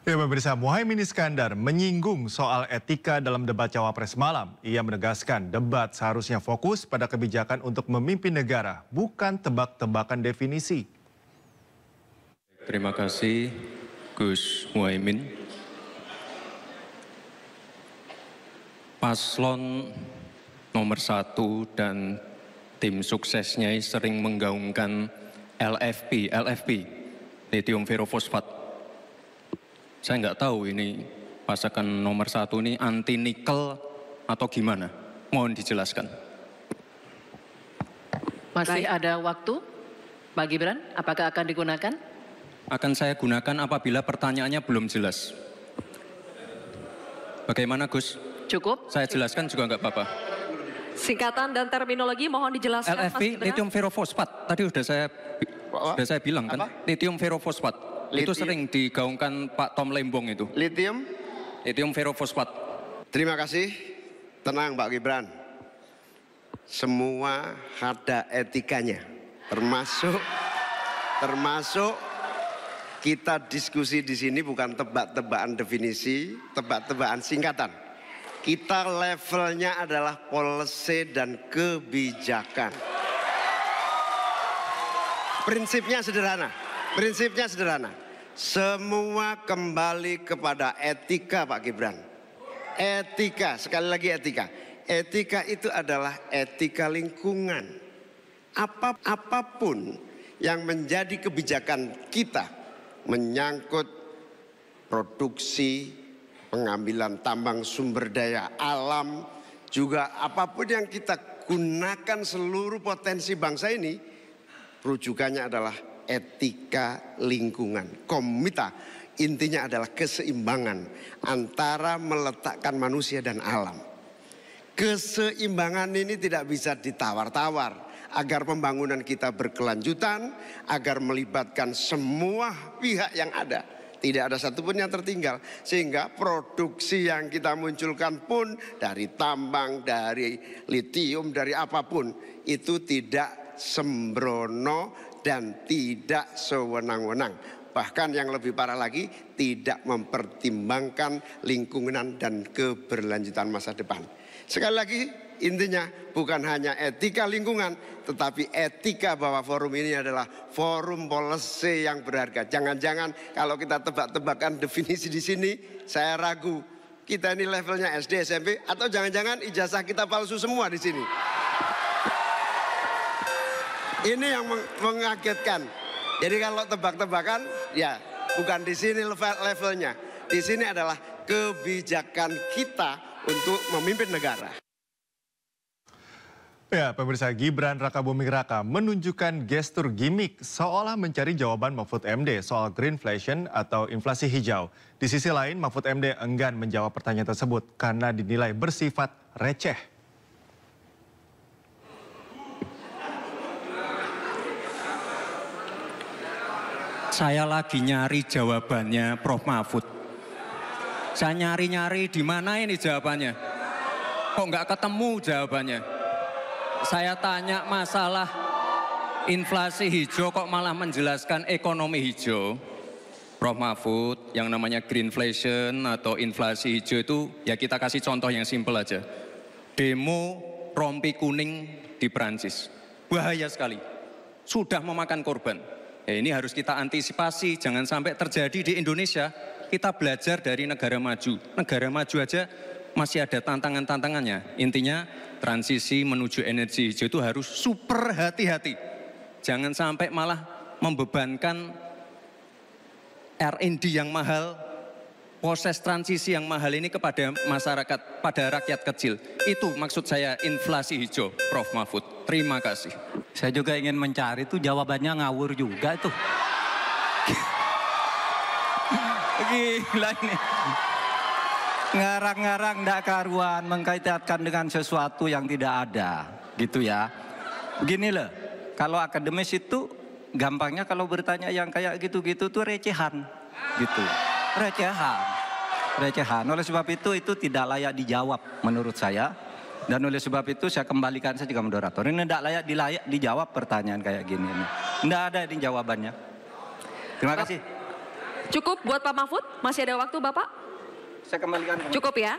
Ya, pemirsa, Muhaimin Iskandar menyinggung soal etika dalam debat Cawapres malam. Ia menegaskan debat seharusnya fokus pada kebijakan untuk memimpin negara, bukan tebak-tebakan definisi. Terima kasih, Gus Muhaimin. Paslon nomor 1 dan tim suksesnya sering menggaungkan LFP, lithium ferrofosfat. Saya nggak tahu ini pasangan nomor 1 ini anti nikel atau gimana. Mohon dijelaskan. Masih ada waktu, Pak Gibran, apakah akan digunakan? Akan saya gunakan apabila pertanyaannya belum jelas. Bagaimana, Gus? Cukup? Saya jelaskan juga nggak apa-apa. Singkatan dan terminologi mohon dijelaskan, Mas LFP, Gibran. lithium ferrofosfat. Tadi sudah saya bilang kan, lithium ferrofosfat. Itu sering digaungkan Pak Tom Lembong itu. Lithium ferrofosfat. Terima kasih. Tenang Pak Gibran. Semua ada etikanya. Termasuk kita diskusi di sini bukan tebak-tebakan definisi, tebak-tebakan singkatan. Kita levelnya adalah policy dan kebijakan. Prinsipnya sederhana. Semua kembali kepada etika Pak Gibran. Etika, sekali lagi etika. Etika itu adalah etika lingkungan. Apapun yang menjadi kebijakan kita menyangkut produksi, pengambilan tambang sumber daya alam, juga apapun yang kita gunakan seluruh potensi bangsa ini, rujukannya adalah etika lingkungan. Komita intinya adalah keseimbangan antara meletakkan manusia dan alam. Keseimbangan ini tidak bisa ditawar-tawar agar pembangunan kita berkelanjutan, agar melibatkan semua pihak yang ada. Tidak ada satupun yang tertinggal. Sehingga produksi yang kita munculkan pun dari tambang, dari litium, dari apapun, itu tidak sembrono dan tidak sewenang-wenang. Bahkan yang lebih parah lagi, tidak mempertimbangkan lingkungan dan keberlanjutan masa depan. Sekali lagi, intinya bukan hanya etika lingkungan, tetapi etika bahwa forum ini adalah forum policy yang berharga. Jangan-jangan kalau kita tebak-tebakan definisi di sini, saya ragu kita ini levelnya SD, SMP, atau jangan-jangan ijazah kita palsu semua di sini. Ini yang mengagetkan. Jadi kalau tebak-tebakan, ya bukan di sini levelnya. Di sini adalah kebijakan kita untuk memimpin negara. Ya, pemirsa, Gibran Rakabuming Raka menunjukkan gestur gimmick seolah mencari jawaban Mahfud MD soal greenflation atau inflasi hijau. Di sisi lain, Mahfud MD enggan menjawab pertanyaan tersebut karena dinilai bersifat receh. Saya lagi nyari jawabannya Prof. Mahfud. Saya nyari-nyari di mana ini jawabannya. Kok nggak ketemu jawabannya. Saya tanya masalah inflasi hijau kok malah menjelaskan ekonomi hijau. Prof. Mahfud yang namanya greenflation atau inflasi hijau itu ya kita kasih contoh yang simpel aja. Demo rompi kuning di Perancis. Bahaya sekali. Sudah memakan korban. Ya, ini harus kita antisipasi, jangan sampai terjadi di Indonesia. Kita belajar dari negara maju. Negara maju aja masih ada tantangan-tantangannya. Intinya transisi menuju energi hijau itu harus super hati-hati. Jangan sampai malah membebankan R&D yang mahal, proses transisi yang mahal ini kepada masyarakat, pada rakyat kecil. Itu maksud saya inflasi hijau, Prof. Mahfud. Terima kasih. Saya juga ingin mencari tuh jawabannya ngawur juga tuh. Gila ini. Ngarang-ngarang ndak karuan mengkaitkan dengan sesuatu yang tidak ada. Gitu ya. Begini loh, kalau akademis itu gampangnya kalau bertanya yang kayak gitu-gitu tuh recehan. Gitu. Recehan. Oleh sebab itu tidak layak dijawab menurut saya. Dan oleh sebab itu saya kembalikan saja ke moderator. Ini tidak layak dijawab pertanyaan kayak gini. Tidak ada ini jawabannya. Terima kasih. Cukup buat Pak Mahfud? Masih ada waktu Bapak? Saya kembalikan. Cukup ya?